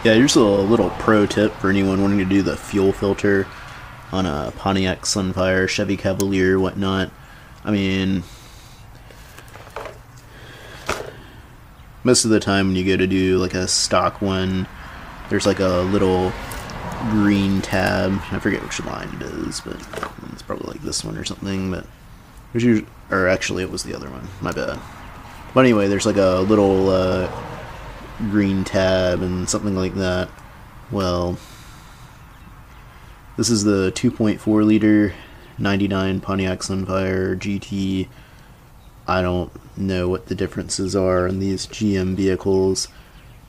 Yeah, here's a little pro tip for anyone wanting to do the fuel filter on a Pontiac Sunfire, Chevy Cavalier, whatnot. I mean, most of the time when you go to do like a stock one, there's like a little green tab. I forget which line it is, but it's probably like this one or something. But there's usually, or actually it was the other one. My bad. But anyway, there's like a little green tab and something like that. Well, this is the 2.4 liter 99 Pontiac Sunfire GT. I don't know what the differences are in these GM vehicles,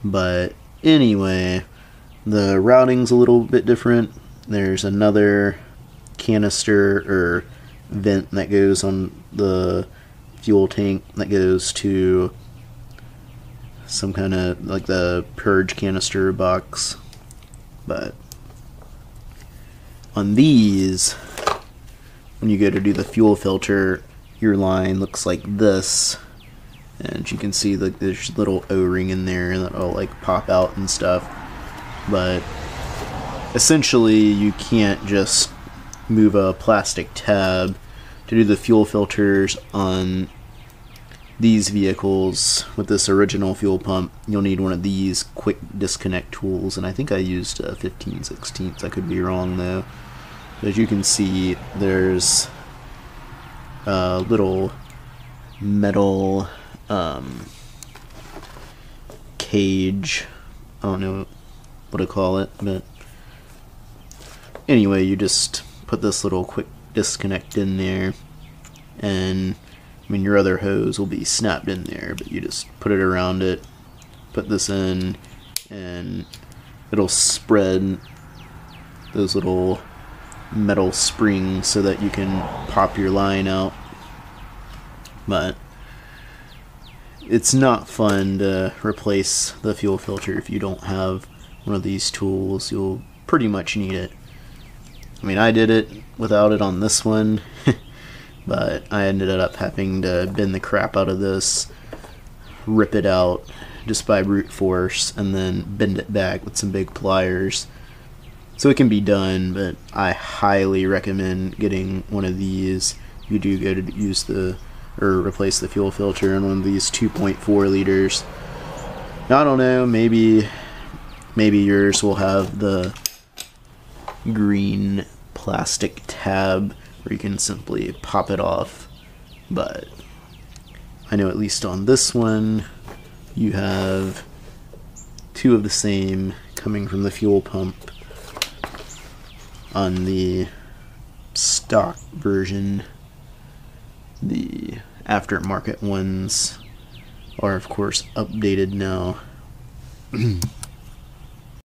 but anyway, the routing's a little bit different. There's another canister or vent that goes on the fuel tank that goes to some kind of like the purge canister box. But on these, when you go to do the fuel filter, your line looks like this, and you can see like there's a little O-ring in there that'll like pop out and stuff. But essentially you can't just move a plastic tab to do the fuel filters on these vehicles. With this original fuel pump, you'll need one of these quick disconnect tools, and I think I used 15/16. I could be wrong though. But as you can see, there's a little metal cage. I don't know what to call it, but anyway, you just put this little quick disconnect in there, and I mean your other hose will be snapped in there, but you just put it around it, put this in, and it'll spread those little metal springs so that you can pop your line out. But it's not fun to replace the fuel filter if you don't have one of these tools. You'll pretty much need it. I mean, I did it without it on this one, but I ended up having to bend the crap out of this, rip it out just by brute force, and then bend it back with some big pliers. So it can be done, but I highly recommend getting one of these. You do go to use the or replace the fuel filter on one of these 2.4 liters. Now, I don't know, maybe yours will have the green plastic tab where you can simply pop it off, but I know at least on this one you have two of the same coming from the fuel pump. On the stock version, the aftermarket ones are of course updated now.